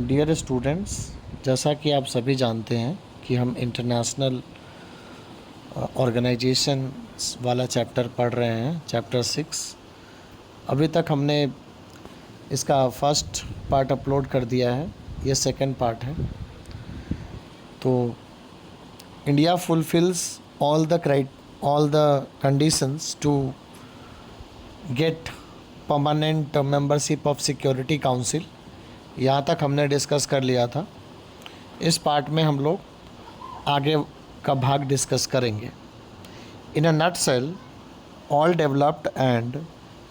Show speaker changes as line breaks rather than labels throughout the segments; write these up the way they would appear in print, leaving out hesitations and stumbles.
Dear students, जैसा कि आप सभी जानते हैं कि हम इंटरनेशनल ऑर्गेनाइजेशन वाला चैप्टर पढ़ रहे हैं, चैप्टर 6। अभी तक हमने इसका फर्स्ट पार्ट अपलोड कर दिया है, ये सेकंड पार्ट है। तो India fulfils all the conditions to get permanent membership of Security Council. यहाँ तक हमने डिस्कस कर लिया था। इस पार्ट में हम लोग आगे का भाग डिस्कस करेंगे। In a nutshell, all developed and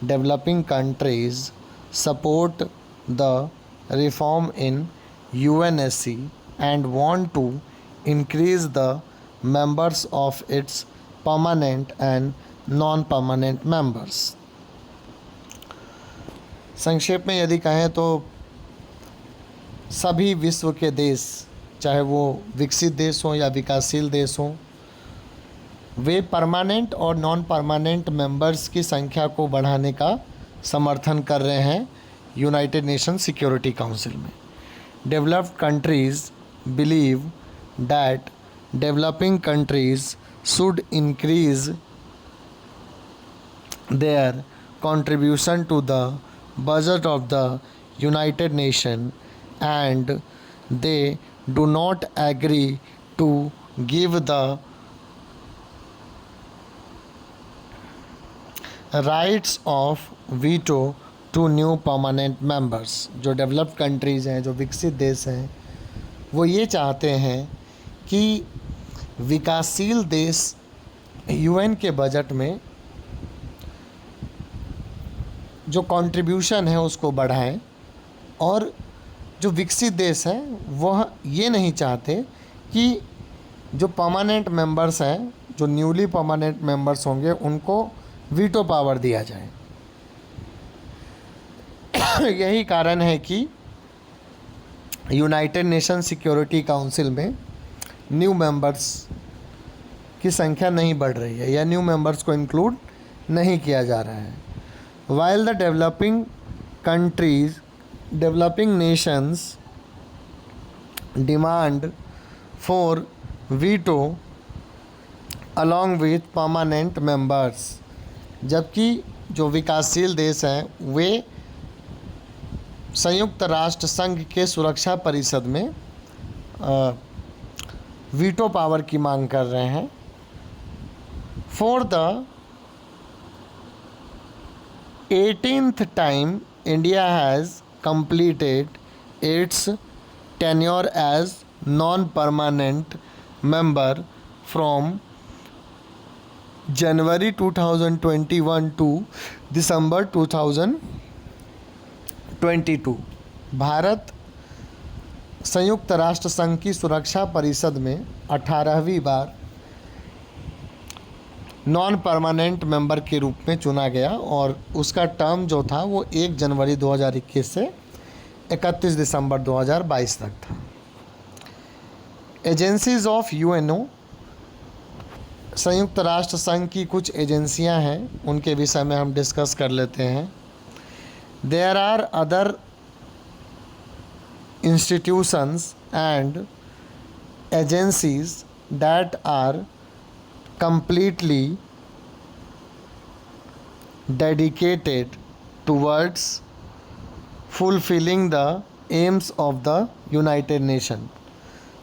developing countries support the reform in UNSC and want to increase the members of its permanent and non permanent members. संक्षेप में यदि कहें तो सभी विश्व के देश, चाहे वो विकसित देश हों या विकासशील देश हों, वे परमानेंट और नॉन परमानेंट मेंबर्स की संख्या को बढ़ाने का समर्थन कर रहे हैं यूनाइटेड नेशन सिक्योरिटी काउंसिल में। Developed countries believe that developing countries should increase their contribution to the budget of the United Nations, and they do not agree to give the rights of veto to new permanent members। जो developed countries हैं, जो विकसित देश हैं, वो ये चाहते हैं कि विकासशील देश यूएन के बजट में जो कंट्रीब्यूशन है उसको बढ़ाएं, और जो विकसित देश हैं वह ये नहीं चाहते कि जो परमानेंट मेंबर्स हैं, जो न्यूली परमानेंट मेंबर्स होंगे, उनको वीटो पावर दिया जाए। यही कारण है कि यूनाइटेड नेशन सिक्योरिटी काउंसिल में न्यू मेंबर्स की संख्या नहीं बढ़ रही है या न्यू मेंबर्स को इंक्लूड नहीं किया जा रहा है। While the developing nations demand for veto along with permanent members, जबकि जो विकासशील देश हैं वे संयुक्त राष्ट्र संघ के सुरक्षा परिषद में वीटो पावर की मांग कर रहे हैं। For the 18th time, India has completed its tenure as non-permanent member from January 2021 to December 2022। Bharat संयुक्त राष्ट्र संघ की सुरक्षा परिषद में 18वीं बार नॉन परमानेंट मेंबर के रूप में चुना गया, और उसका टर्म जो था वो 1 जनवरी 2021 से 31 दिसंबर 2022 तक था। एजेंसीज ऑफ यूएनओ, संयुक्त राष्ट्र संघ की कुछ एजेंसियां हैं, उनके विषय में हम डिस्कस कर लेते हैं। There are other institutions and agencies that are completely dedicated towards fulfilling the aims of the United Nations।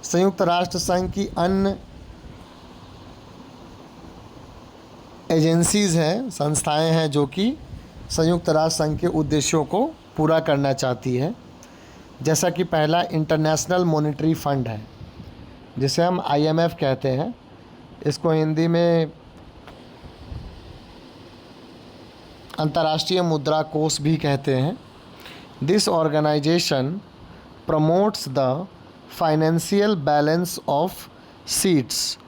संयुक्त राष्ट्र संघ की अन्य एजेंसीज़ हैं, संस्थाएं हैं जो कि संयुक्त राष्ट्र संघ के उद्देश्यों को पूरा करना चाहती है। जैसा कि पहला इंटरनेशनल मॉनेटरी फंड है, जिसे हम IMF कहते हैं। इसको हिंदी में अंतर्राष्ट्रीय मुद्रा कोष भी कहते हैं। This organisation promotes the financial balance of seats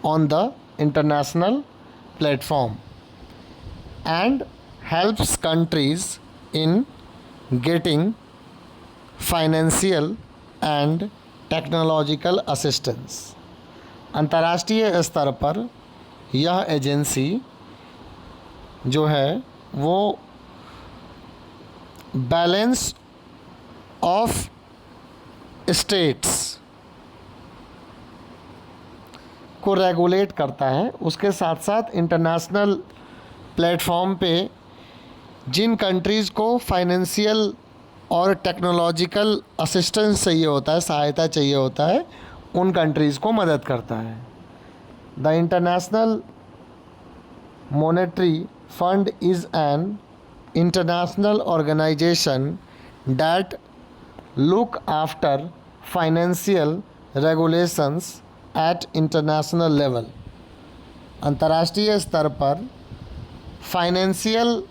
on the international platform and helps countries in getting financial and technological assistance. अंतर्राष्ट्रीय स्तर पर यह एजेंसी जो है वो बैलेंस ऑफ स्टेट्स को रेगुलेट करता है। उसके साथ साथ इंटरनेशनल प्लेटफॉर्म पे जिन कंट्रीज़ को फाइनेंशियल और टेक्नोलॉजिकल असिस्टेंस चाहिए होता है, सहायता चाहिए होता है, उन कंट्रीज़ को मदद करता है। The International Monetary Fund is an international organisation that look after financial regulations at international level. अंतर्राष्ट्रीय स्तर पर फाइनेंशियल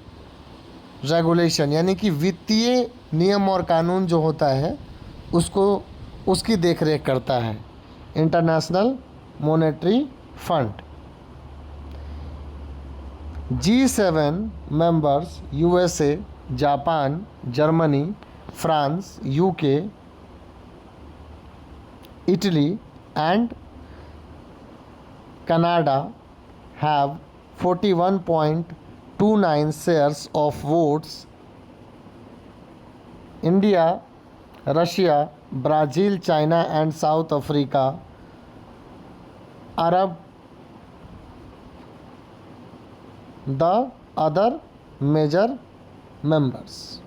रेगुलेशन यानी कि वित्तीय नियम और कानून जो होता है उसकी देखरेख करता है international Monetary fund. G7 members USA, Japan, Germany, France, UK, Italy and Canada have 41.29 shares of votes. India, Russia, Brazil, China and South Africa are the other major members.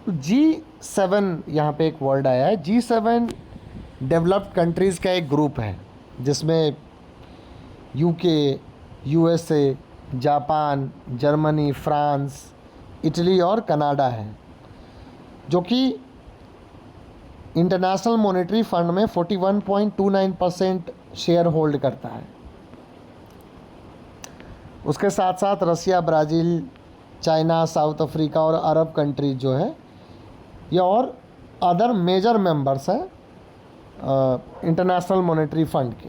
G7 यहाँ पे एक वर्ड आया है। G7 developed countries का एक group है जिसमें UK, USA, Japan, Germany, France, Italy और कनाडा है, जो कि इंटरनेशनल मॉनेटरी फंड में 41.29% शेयर होल्ड करता है। उसके साथ साथ रसिया, ब्राज़ील, चाइना, साउथ अफ्रीका और अरब कंट्रीज जो है ये और अदर मेजर मेंबर्स हैं इंटरनेशनल मॉनेटरी फंड के।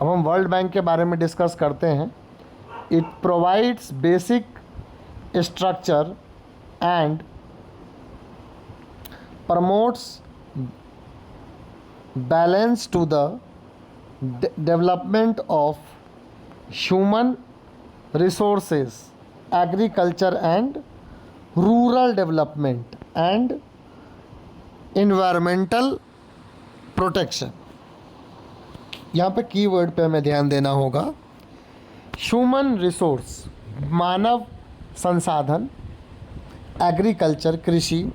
अब हम वर्ल्ड बैंक के बारे में डिस्कस करते हैं। It provides basic structure and promotes balance to the development of human resources, agriculture and rural development and environmental protection. यहाँ पे कीवर्ड पे हमें ध्यान देना होगा। ह्यूमन रिसोर्स मानव संसाधन, एग्रीकल्चर कृषि,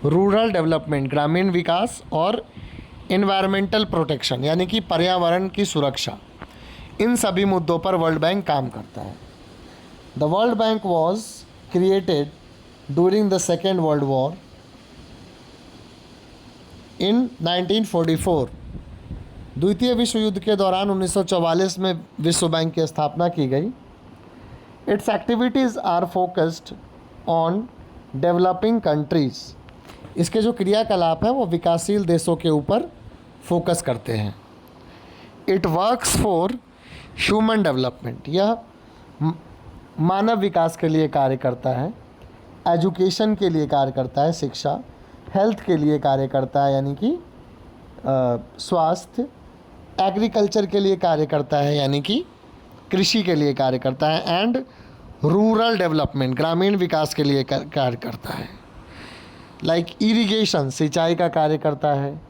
रूरल डेवलपमेंट ग्रामीण विकास और इन्वायरमेंटल प्रोटेक्शन यानी कि पर्यावरण की सुरक्षा, इन सभी मुद्दों पर वर्ल्ड बैंक काम करता है। The world bank was created during the Second World war in 1944। द्वितीय विश्व युद्ध के दौरान 1944 में विश्व बैंक की स्थापना की गई। Its activities are focused on developing countries. इसके जो क्रियाकलाप हैं वो विकासशील देशों के ऊपर फोकस करते हैं। It works for human development, यह मानव विकास के लिए कार्य करता है। एजुकेशन के लिए कार्य करता है, शिक्षा, हेल्थ के लिए कार्य करता है यानी कि स्वास्थ्य, एग्रीकल्चर के लिए कार्य करता है यानी कि कृषि के लिए कार्य करता है, एंड रूरल डेवलपमेंट ग्रामीण विकास के लिए कार्य करता है। लाइक इरिगेशन सिंचाई का कार्य करता है,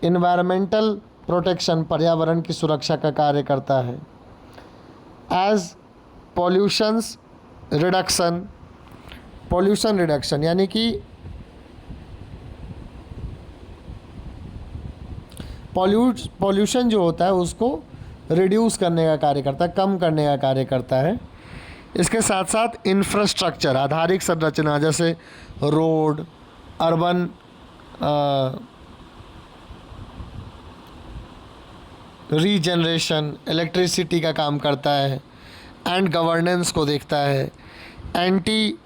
इन्वायरमेंटल प्रोटेक्शन पर्यावरण की सुरक्षा का कार्य करता है, एज पॉल्यूशन रिडक्शन यानी कि पॉल्यूशन जो होता है उसको रिड्यूस करने का कार्य करता है, कम करने का कार्य करता है। इसके साथ साथ इंफ्रास्ट्रक्चर आधारिक संरचना जैसे रोड, अर्बन रीजनरेशन, इलेक्ट्रिसिटी का काम करता है, एंड गवर्नेंस को देखता है, एंटी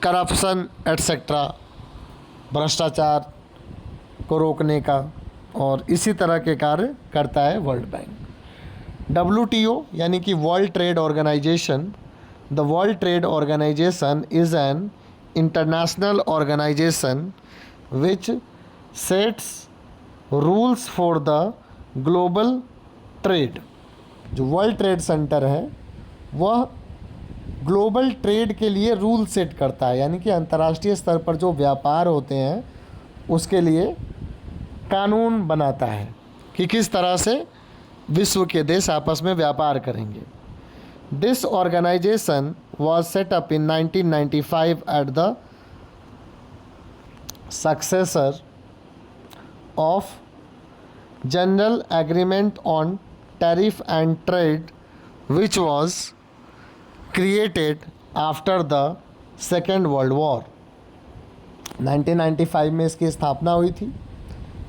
करप्शन एट्सेट्रा भ्रष्टाचार को रोकने का, और इसी तरह के कार्य करता है वर्ल्ड बैंक। WTO यानी कि World Trade Organisation. The World Trade Organisation is an international organisation which sets rules for the global trade. जो वर्ल्ड ट्रेड सेंटर है वह ग्लोबल ट्रेड के लिए रूल सेट करता है, यानी कि अंतर्राष्ट्रीय स्तर पर जो व्यापार होते हैं उसके लिए कानून बनाता है कि किस तरह से विश्व के देश आपस में व्यापार करेंगे। This organisation was set up in 1995 at the successor of General Agreement on Tariff and Trade which was created after the Second World War. 1995 में इसकी स्थापना हुई थी।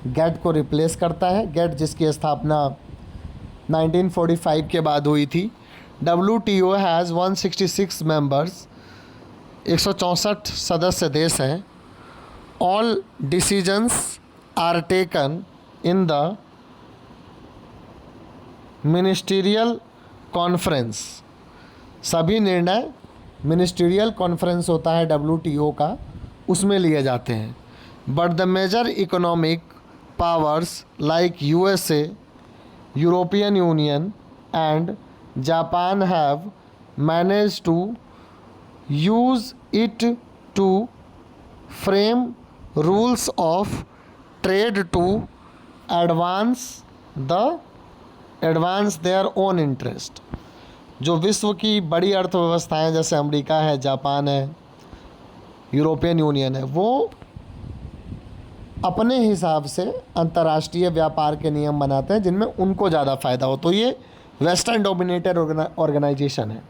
गेट को रिप्लेस करता है। गेट जिसकी स्थापना 1945 के बाद हुई थी। WTO हैज़ 166 मेंबर्स, 164 सदस्य देश हैं। All decisions are taken in the ministerial conference. सभी निर्णय मिनिस्टीरियल कॉन्फ्रेंस होता है WTO का, उसमें लिए जाते हैं। But the major economic powers like USA, European Union and Japan have manage to use it to frame rules of trade to advance their own interest. जो विश्व की बड़ी अर्थव्यवस्थाएं जैसे अमेरिका है, जापान है, यूरोपियन यूनियन है, वो अपने हिसाब से अंतर्राष्ट्रीय व्यापार के नियम बनाते हैं जिनमें उनको ज़्यादा फ़ायदा हो। तो ये वेस्टर्न डोमिनेटेड ऑर्गेनाइजेशन है।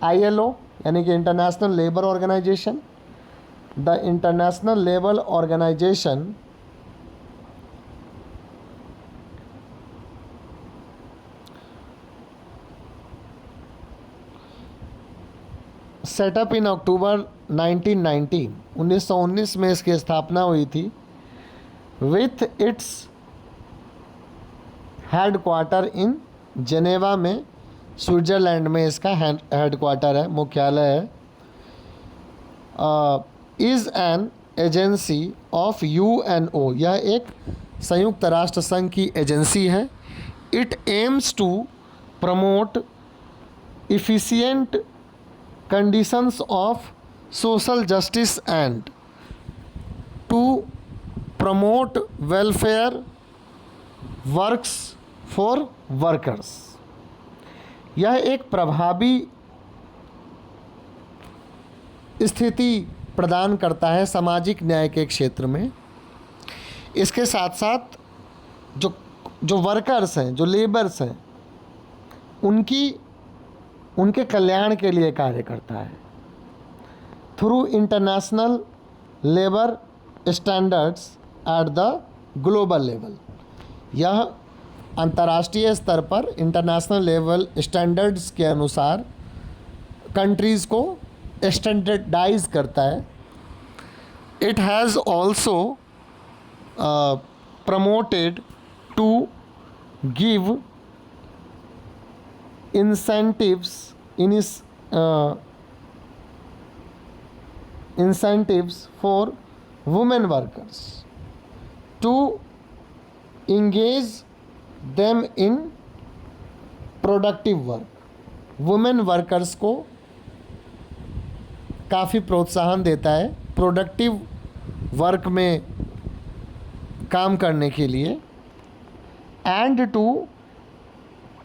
ILO यानी कि international labour organisation. The international labour organisation set up in October 1919 में इसकी स्थापना हुई थी। With its head quarter in Geneva में, स्विट्ज़रलैंड में इसका हेड क्वार्टर है, मुख्यालय है। Is an agency of UNO, यह एक संयुक्त राष्ट्र संघ की एजेंसी है। It aims to promote efficient conditions of social justice and to promote welfare works for workers। यह एक प्रभावी स्थिति प्रदान करता है सामाजिक न्याय के क्षेत्र में। इसके साथ साथ जो वर्कर्स हैं, जो लेबर्स हैं, उनके कल्याण के लिए कार्य करता है। Through international labour standards at the global level, यह अंतर्राष्ट्रीय स्तर पर इंटरनेशनल लेवल स्टैंडर्ड्स के अनुसार कंट्रीज़ को स्टैंडर्डाइज करता है। It has also promoted to give incentives for women workers to engage them in productive work। Women workers को काफ़ी प्रोत्साहन देता है प्रोडक्टिव वर्क में काम करने के लिए। And to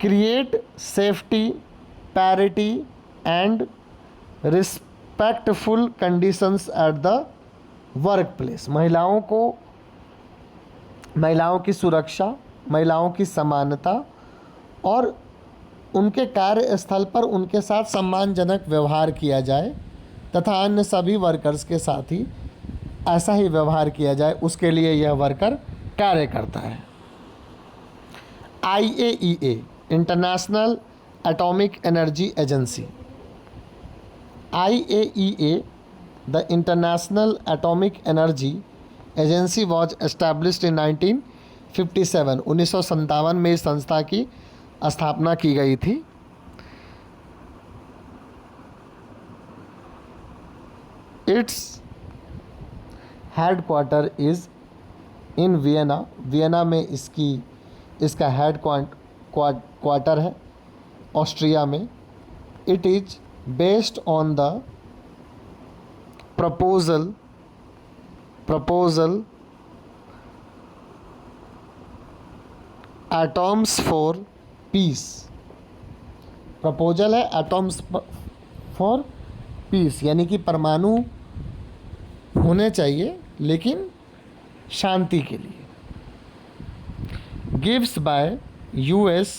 create safety, parity and respectful conditions at the work place. महिलाओं की सुरक्षा, महिलाओं की समानता और उनके कार्यस्थल पर उनके साथ सम्मानजनक व्यवहार किया जाए तथा अन्य सभी वर्कर्स के साथ ही ऐसा ही व्यवहार किया जाए, उसके लिए यह वर्कर कार्य करता है। IAEA international atomic energy agency. IAEA the international atomic energy agency was established in 1957। 1957 में इस संस्था की स्थापना की गई थी। It's head quarter is in Vienna. Vienna में इसका हेड क्वार्टर है, ऑस्ट्रिया में। It is based on the proposal atoms for peace. Proposal है एटॉम्स फॉर पीस, यानी कि परमाणु होने चाहिए लेकिन शांति के लिए. Gives bye US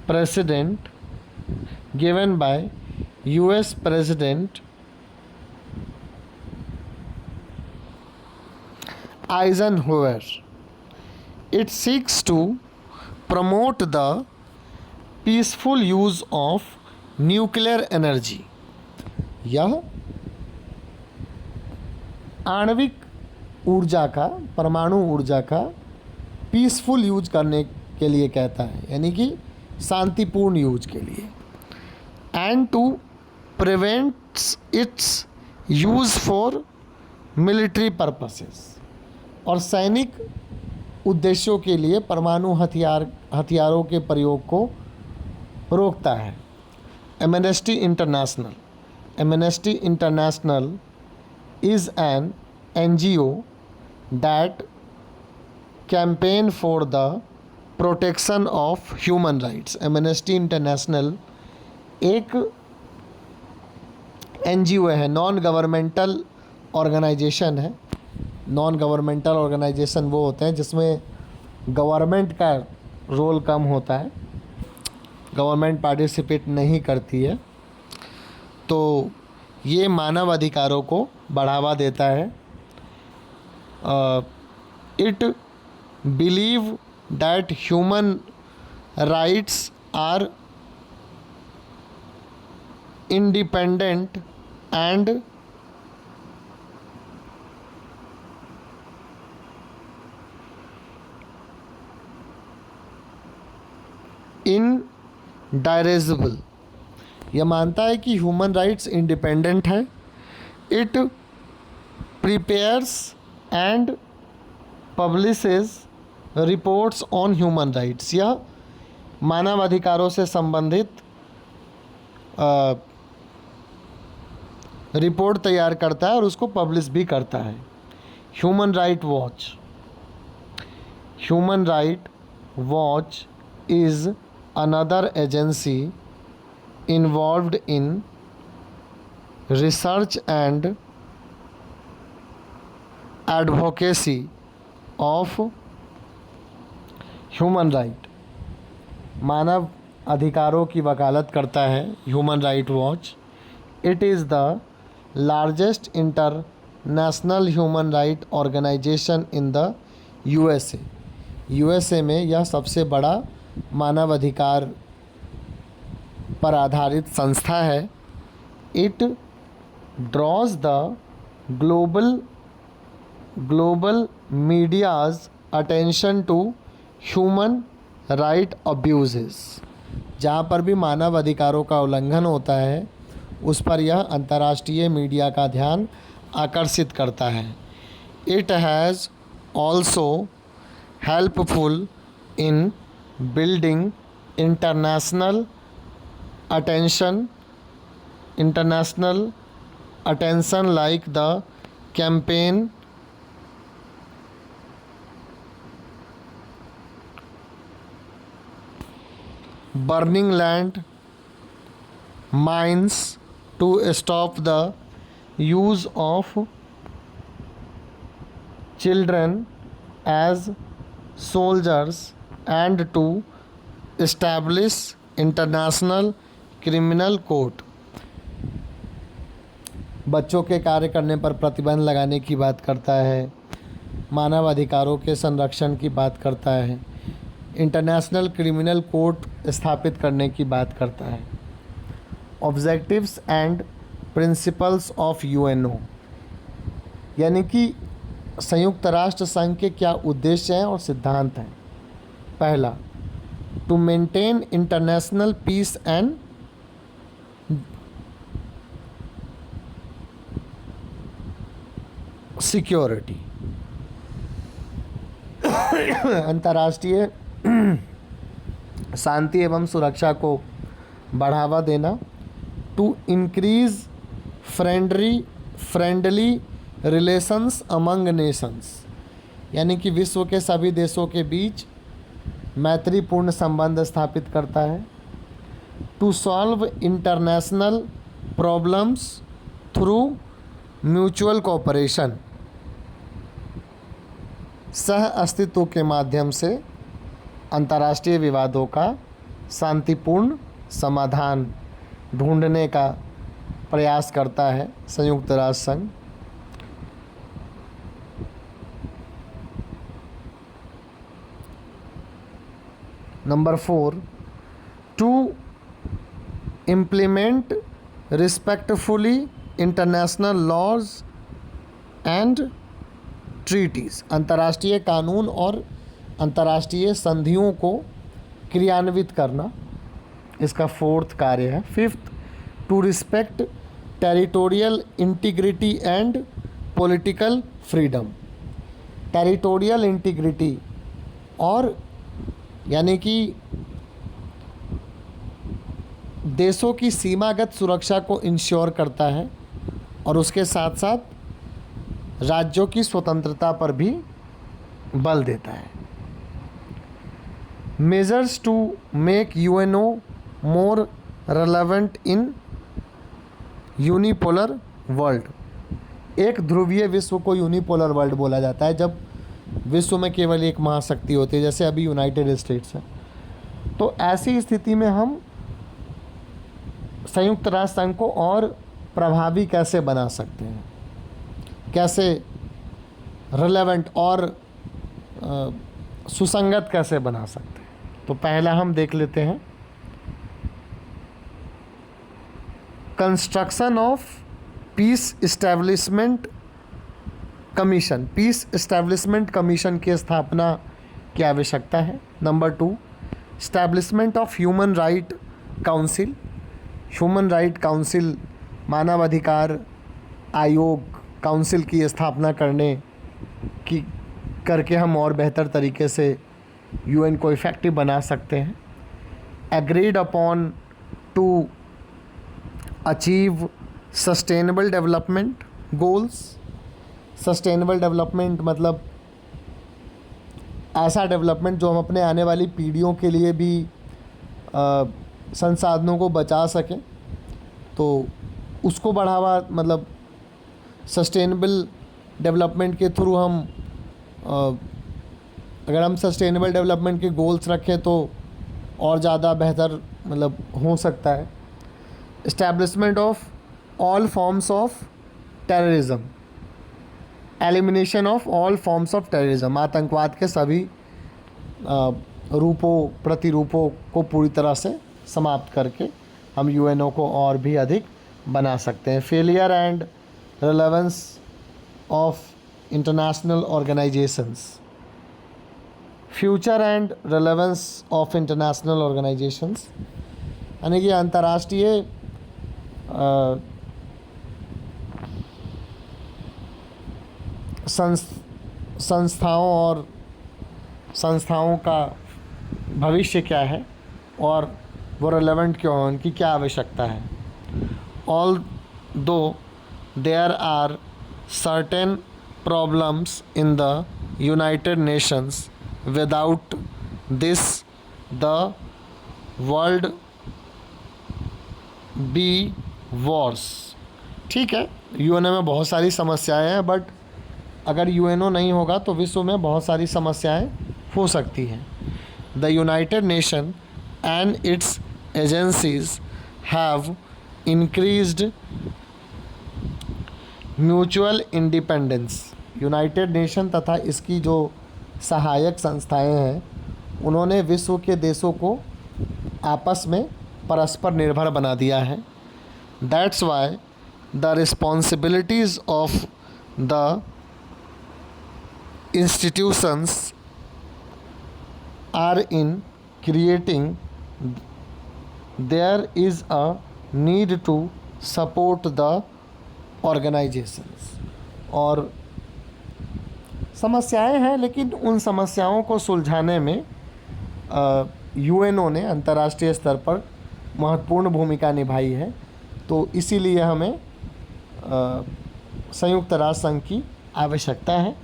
president, given by US president Eisenhower. It seeks to promote the peaceful use of nuclear energy. यह आणविक ऊर्जा का, परमाणु ऊर्जा का पीसफुल यूज करने के लिए कहता है, यानी कि शांतिपूर्ण यूज के लिए. And to prevents its use for military purposes, और सैनिक उद्देश्यों के लिए परमाणु हथियारों के प्रयोग को रोकता है. Amnesty international is an NGO that campaign for the protection of human rights. Amnesty international एक NGO है, नॉन गवर्नमेंटल ऑर्गेनाइजेशन है. नॉन गवर्नमेंटल ऑर्गेनाइजेशन वो होते हैं जिसमें गवर्नमेंट का रोल कम होता है, गवर्नमेंट पार्टिसिपेट नहीं करती है. तो ये मानव अधिकारों को बढ़ावा देता है. It believe that human rights are independent and indivisible. यह मानता है कि ह्यूमन राइट्स इंडिपेंडेंट है. It prepares and publishes reports on human rights. यह मानव अधिकारों से संबंधित रिपोर्ट तैयार करता है और उसको पब्लिश भी करता है. Human Right watch is another agency involved in research and advocacy of human right. मानव अधिकारों की वकालत करता है Human Right Watch. It is the largest international human right organisation in the USA में यह सबसे बड़ा मानव अधिकार पर आधारित संस्था है. It draws the global media's attention to human right abuses. जहाँ पर भी मानव अधिकारों का उल्लंघन होता है उस पर यह अंतर्राष्ट्रीय मीडिया का ध्यान आकर्षित करता है. It has also helpful in building international attention like the campaign burning land mines to stop the use of children as soldiers and to establish international criminal court. बच्चों के कार्य करने पर प्रतिबंध लगाने की बात करता है, मानव अधिकारों के संरक्षण की बात करता है, इंटरनेशनल क्रिमिनल कोर्ट स्थापित करने की बात करता है. Objectives and principles of UNO, यानी कि संयुक्त राष्ट्र संघ के क्या उद्देश्य हैं और सिद्धांत हैं. पहला, to maintain international peace and security. अंतर्राष्ट्रीय शांति एवं सुरक्षा को बढ़ावा देना. To increase friendly relations among nations, यानी कि विश्व के सभी देशों के बीच मैत्रीपूर्ण संबंध स्थापित करता है। To solve international problems through mutual cooperation, सह अस्तित्व के माध्यम से अंतर्राष्ट्रीय विवादों का शांतिपूर्ण समाधान ढूंढने का प्रयास करता है संयुक्त राष्ट्र संघ। Number 4, to implement respectfully international laws and treaties, अंतर्राष्ट्रीय कानून और अंतर्राष्ट्रीय संधियों को क्रियान्वित करना इसका 4th कार्य है। 5th, to respect territorial integrity and political freedom, territorial integrity और यानी कि देशों की सीमागत सुरक्षा को इंश्योर करता है और उसके साथ साथ राज्यों की स्वतंत्रता पर भी बल देता है। Measures to make UNO more relevant in unipolar world, एक ध्रुवीय विश्व को यूनिपोलर वर्ल्ड बोला जाता है जब विश्व में केवल एक महाशक्ति होती है, जैसे अभी यूनाइटेड स्टेट्स है। तो ऐसी स्थिति में हम संयुक्त राष्ट्र संघ को और प्रभावी कैसे बना सकते हैं, कैसे रिलेवेंट और सुसंगत कैसे बना सकते हैं। तो पहला हम देख लेते हैं construction of peace establishment commission, peace establishment commission की स्थापना की आवश्यकता है। Number 2, establishment of human right council, human right council मानवाधिकार आयोग काउंसिल की स्थापना करके हम और बेहतर तरीके से यूएन को इफ़ेक्टिव बना सकते हैं। Agreed upon two achieve sustainable development goals, sustainable development मतलब ऐसा डेवलपमेंट जो हम अपने आने वाली पीढ़ियों के लिए भी संसाधनों को बचा सकें, तो उसको बढ़ावा मतलब सस्टेनेबल डेवलपमेंट के थ्रू हम अगर हम सस्टेनेबल डेवलपमेंट के गोल्स रखें तो और ज़्यादा बेहतर मतलब हो सकता है। Establishment of all forms of terrorism, elimination of all forms of terrorism, आतंकवाद के सभी रूपों प्रतिरूपों को पूरी तरह से समाप्त करके हम यूएनओ को और भी अधिक बना सकते हैं। Failure and relevance of international organisations, future and relevance of international organisations, यानी कि अंतर्राष्ट्रीय संस्थाओं का भविष्य क्या है और वो रेलेवेंट क्यों है, उनकी क्या आवश्यकता है। Although there are certain problems in the United Nations, without this the world be wars. ठीक है, यूएनओ में बहुत सारी समस्याएं हैं, बट अगर यूएनओ नहीं होगा तो विश्व में बहुत सारी समस्याएं हो सकती हैं। The United nation and it's agencies have increased mutual independence, United nation तथा इसकी जो सहायक संस्थाएं हैं उन्होंने विश्व के देशों को आपस में परस्पर निर्भर बना दिया है। That's why the responsibilities of the institutions are in creating, there is a need to support the organizations। और समस्याएं हैं, लेकिन उन समस्याओं को सुलझाने में यूएनओ ने अंतर्राष्ट्रीय स्तर पर महत्वपूर्ण भूमिका निभाई है। तो इसीलिए हमें संयुक्त राष्ट्र संघ की आवश्यकता है।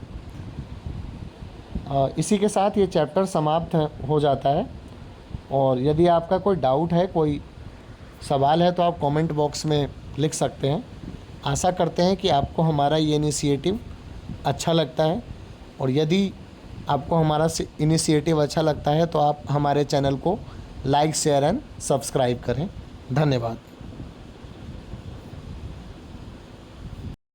इसी के साथ ये चैप्टर समाप्त हो जाता है। और यदि आपका कोई डाउट है, कोई सवाल है, तो आप कमेंट बॉक्स में लिख सकते हैं। आशा करते हैं कि आपको हमारा ये इनिशिएटिव अच्छा लगता है, और यदि आपको हमारा इनिशिएटिव अच्छा लगता है तो आप हमारे चैनल को लाइक, शेयर एंड सब्सक्राइब करें। धन्यवाद।